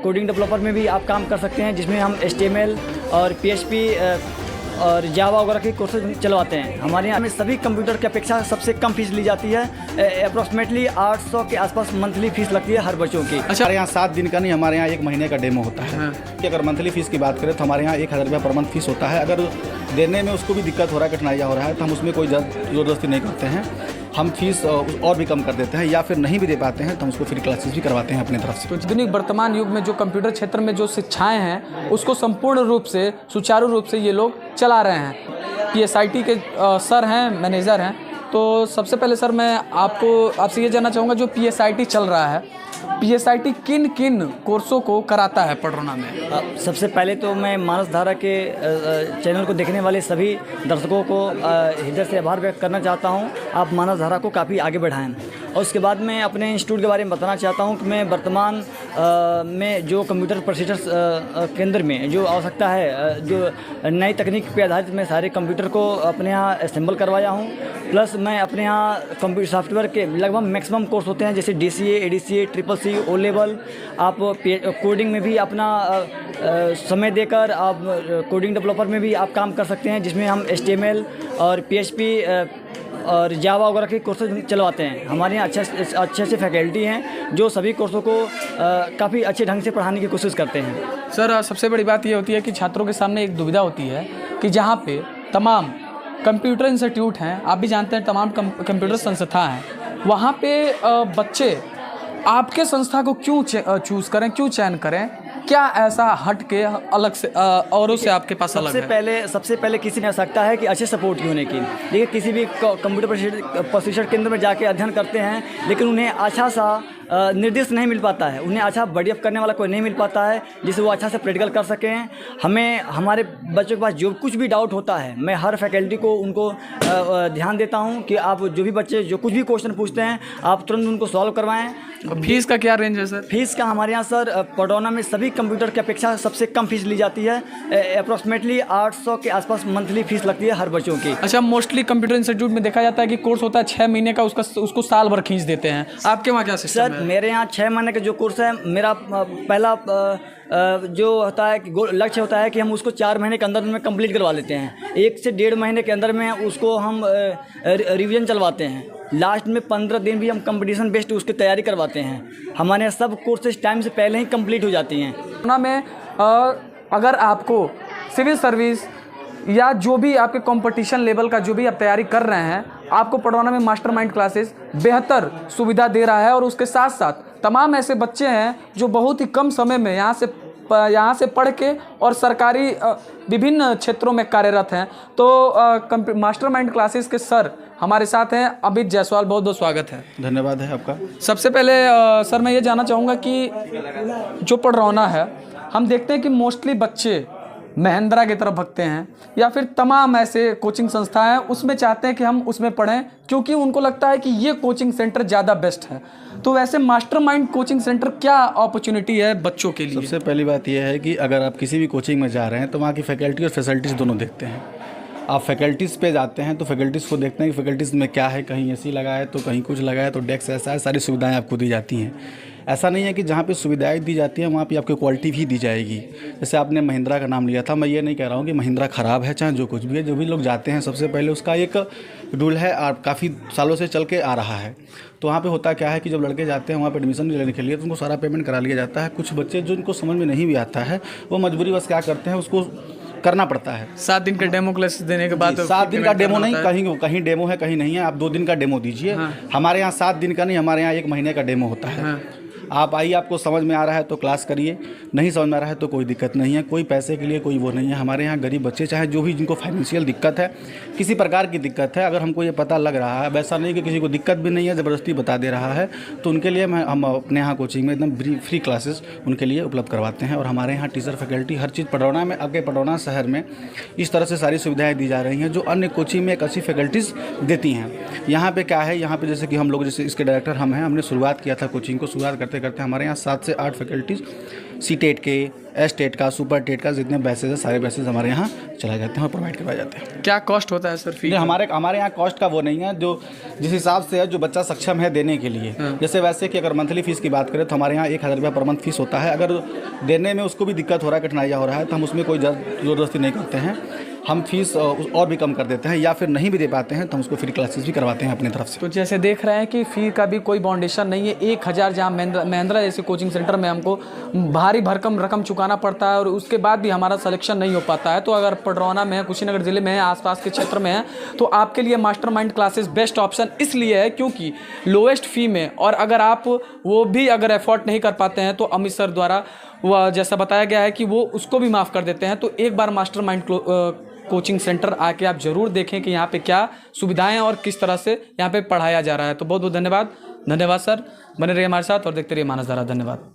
Coding developer में भी आप काम कर सकते हैं, जिसमें हम HTML और PHP और जावा वगैरह के कोर्सेज चलवाते हैं। हमारे यहाँ में सभी कंप्यूटर की अपेक्षा सबसे कम फीस ली जाती है। अप्रॉक्सीमेटली 800 के आसपास मंथली फीस लगती है हर बच्चों की। अच्छा, हमारे यहाँ 7 दिन का नहीं, हमारे यहाँ 1 महीने का डेमो होता है। कि अगर मंथली फ़ीस की बात करें तो हमारे यहाँ 1000 रुपये पर मंथ फीस होता है। अगर देने में उसको भी दिक्कत हो रहा है, कठिनाइयाँ हो रहा है, तो हम उसमें कोई ज़बरदस्ती नहीं करते हैं। हम फीस और भी कम कर देते हैं, या फिर नहीं भी दे पाते हैं तो हम उसको फ्री क्लासेस भी करवाते हैं अपनी तरफ से। तो आधुनिक वर्तमान युग में जो कंप्यूटर क्षेत्र में जो शिक्षाएं हैं उसको संपूर्ण रूप से सुचारू रूप से ये लोग चला रहे हैं। PSIT के सर हैं, मैनेजर हैं। तो सबसे पहले सर मैं आपसे ये जानना चाहूँगा, जो PSIT चल रहा है, PSIT किन किन कोर्सों को कराता है पडरौना में? सबसे पहले तो मैं मानस धारा के चैनल को देखने वाले सभी दर्शकों को हृदय से आभार व्यक्त करना चाहता हूं। आप मानस धारा को काफ़ी आगे बढ़ाएं। और उसके बाद मैं अपने इंस्टीट्यूट के बारे में बताना चाहता हूं कि मैं वर्तमान में जो कंप्यूटर प्रशिक्षण केंद्र में जो आवश्यकता है, जो नई तकनीक पर आधारित मैं सारे कंप्यूटर को अपने यहाँ असेंबल करवाया हूँ। प्लस मैं अपने यहाँ कंप्यूटर सॉफ्टवेयर के लगभग मैक्सिमम कोर्स होते हैं, जैसे DCA, ADCA, CCC, O level. आप कोडिंग में भी अपना समय देकर आप कोडिंग डेवलपर में भी आप काम कर सकते हैं, जिसमें हम HTML और PHP और जावा वगैरह के कोर्सेज चलवाते हैं। हमारे यहाँ अच्छे फैकल्टी हैं जो सभी कोर्सों को काफ़ी अच्छे ढंग से पढ़ाने की कोशिश करते हैं। सर सबसे बड़ी बात ये होती है कि छात्रों के सामने एक दुविधा होती है कि जहाँ पे तमाम कंप्यूटर इंस्टीट्यूट हैं, आप भी जानते हैं तमाम कंप्यूटर संस्था हैं, वहाँ पे बच्चे आपके संस्था को क्यों चूज़ करें, क्यों चयन करें? क्या ऐसा हट के अलग से औरों से आपके पास अलग है? सबसे पहले किसी में आवश्यकता है कि अच्छे सपोर्ट की होने की। देखिए, किसी भी कंप्यूटर प्रशिक्षण केंद्र में जाके अध्ययन करते हैं, लेकिन उन्हें अच्छा सा निर्देश नहीं मिल पाता है, उन्हें अच्छा बढ़िया करने वाला कोई नहीं मिल पाता है जिससे वो अच्छा से प्रैक्टिकल कर सकें। हमारे बच्चों के पास जो कुछ भी डाउट होता है, मैं हर फैकल्टी को उनको ध्यान देता हूं कि आप जो भी बच्चे जो कुछ भी क्वेश्चन पूछते हैं, आप तुरंत उनको सॉल्व करवाएं। फीस का क्या रेंज है सर? फीस का हमारे यहाँ सर पडरौना में सभी कंप्यूटर की अपेक्षा सबसे कम फीस ली जाती है। अप्रॉक्सीमेटली 800 के आसपास मंथली फीस लगती है हर बच्चों की। अच्छा, मोस्टली कंप्यूटर इंस्टीट्यूट में देखा जाता है कि कोर्स होता है 6 महीने का, उसको साल भर खींच देते हैं। आपके वहाँ क्या सिस्टम है? मेरे यहाँ 6 महीने का जो कोर्स है, मेरा पहला जो होता है कि लक्ष्य होता है कि हम उसको 4 महीने के अंदर में कंप्लीट करवा लेते हैं। 1 से 1.5 महीने के अंदर में उसको हम रिवीजन चलवाते हैं। लास्ट में 15 दिन भी हम कंपटीशन बेस्ड उसकी तैयारी करवाते हैं। हमारे सब कोर्सेज टाइम से पहले ही कंप्लीट हो जाती हैं। पडरौना में अगर आपको सिविल सर्विस या जो भी आपके कंपटीशन लेवल का जो भी आप तैयारी कर रहे हैं, आपको पडरौना में मास्टरमाइंड क्लासेस बेहतर सुविधा दे रहा है। और उसके साथ साथ तमाम ऐसे बच्चे हैं जो बहुत ही कम समय में यहाँ से पढ़ के और सरकारी विभिन्न क्षेत्रों में कार्यरत हैं। तो मास्टरमाइंड क्लासेस के सर हमारे साथ हैं, अमित जायसवाल। बहुत बहुत स्वागत है। धन्यवाद है आपका। सबसे पहले सर मैं ये जानना चाहूँगा कि जो पडरौना है, हम देखते हैं कि मोस्टली बच्चे महिंद्रा की तरफ भगते हैं या फिर तमाम ऐसे कोचिंग संस्थाएं हैं, उसमें चाहते हैं कि हम उसमें पढ़ें क्योंकि उनको लगता है कि ये कोचिंग सेंटर ज़्यादा बेस्ट है। तो वैसे मास्टरमाइंड कोचिंग सेंटर क्या अपॉर्चुनिटी है बच्चों के लिए? सबसे पहली बात यह है कि अगर आप किसी भी कोचिंग में जा रहे हैं तो वहाँ की फैकल्टी और फैसिलिटीज़ दोनों देखते हैं। आप फैकल्टीज़ पे जाते हैं तो फैकल्टीज़ को देखते हैं कि फैकल्टीज़ में क्या है, कहीं AC लगा है तो कहीं कुछ लगा है, तो डेस्क ऐसा है, सारी सुविधाएं आपको दी जाती हैं। ऐसा नहीं है कि जहाँ पे सुविधाएं दी जाती हैं वहाँ पे आपको क्वालिटी भी दी जाएगी। जैसे आपने महिंद्रा का नाम लिया था, मैं ये नहीं कह रहा हूँ कि महिंद्रा ख़राब है, चाहे जो कुछ भी है। जो भी लोग जाते हैं सबसे पहले उसका एक रूल है और काफ़ी सालों से चल के आ रहा है। तो वहाँ पे होता क्या है कि जब लड़के जाते हैं वहाँ पे एडमिशन लेने के लिए तो उनको सारा पेमेंट करा लिया जाता है। कुछ बच्चे जो उनको समझ में नहीं भी आता है, वो मजबूरी बस क्या करते हैं, उसको करना पड़ता है। 7 दिन का डेमो क्लास देने के बाद 7 दिन का डेमो नहीं, कहीं डेमो है कहीं नहीं है। आप 2 दिन का डेमो दीजिए। हमारे यहाँ 7 दिन का नहीं, हमारे यहाँ 1 महीने का डेमो होता है। आप आइए, आपको समझ में आ रहा है तो क्लास करिए, नहीं समझ में आ रहा है तो कोई दिक्कत नहीं है। कोई पैसे के लिए कोई वो नहीं है। हमारे यहाँ गरीब बच्चे, चाहे जो भी जिनको फाइनेंशियल दिक्कत है, किसी प्रकार की दिक्कत है, अगर हमको ये पता लग रहा है, वैसा नहीं कि किसी को दिक्कत भी नहीं है, ज़बरदस्ती बता दे रहा है, तो उनके लिए हम अपने यहाँ कोचिंग में एकदम फ्री क्लासेस उनके लिए उपलब्ध करवाते हैं। और हमारे यहाँ टीचर फैकल्टी हर चीज़ पडरौना में, आगे पडरौना शहर में इस तरह से सारी सुविधाएँ दी जा रही हैं जो अन्य कोचिंग में एक अच्छी फैकल्टीज़ देती हैं। यहाँ पे क्या है, यहाँ पे जैसे कि हम लोग, जैसे इसके डायरेक्टर हम हैं, हमने शुरुआत किया था कोचिंग को। शुरुआत करते करते हमारे यहाँ 7 से 8 फैकल्टीज़ सी टेट के, एस टेट का, सुपर टेट का जितने बैसेज है सारे बैसेज हमारे यहाँ चलाए जाते हैं और प्रोवाइड करवाए जाते हैं। क्या कॉस्ट होता है सर फी? नहीं, हमारे यहाँ कॉस्ट का वो नहीं है, जो जिस हिसाब से है जो बच्चा सक्षम है देने के लिए। जैसे वैसे कि अगर मंथली फीस की बात करें तो हमारे यहाँ 1,000 रुपये पर मंथ फीस होता है। अगर देने में उसको भी दिक्कत हो रहा है, कठिनाइयाँ हो रहा है, तो हम उसमें कोई ज़बरदस्ती नहीं करते हैं। हम फीस और भी कम कर देते हैं, या फिर नहीं भी दे पाते हैं तो हम उसको फ्री क्लासेस भी करवाते हैं अपनी तरफ से। तो जैसे देख रहे हैं कि फ़ी का भी कोई बाउंडेशन नहीं है। 1,000 जहाँ महिंद्रा जैसे कोचिंग सेंटर में हमको भारी भरकम रकम चुकाना पड़ता है और उसके बाद भी हमारा सिलेक्शन नहीं हो पाता है। तो अगर पडरौना में है, कुशीनगर ज़िले में है, आसपास के क्षेत्र में है, तो आपके लिए मास्टरमाइंड क्लासेस बेस्ट ऑप्शन इसलिए है क्योंकि लोएस्ट फ़ी में, और अगर आप वो भी अगर एफोर्ड नहीं कर पाते हैं तो अमित सर द्वारा वह जैसा बताया गया है कि वो उसको भी माफ़ कर देते हैं। तो एक बार मास्टरमाइंड कोचिंग सेंटर आके आप ज़रूर देखें कि यहाँ पे क्या सुविधाएं और किस तरह से यहाँ पे पढ़ाया जा रहा है। तो बहुत बहुत धन्यवाद सर, बने रहिए हमारे साथ और देखते रहिए मानस धारा। धन्यवाद।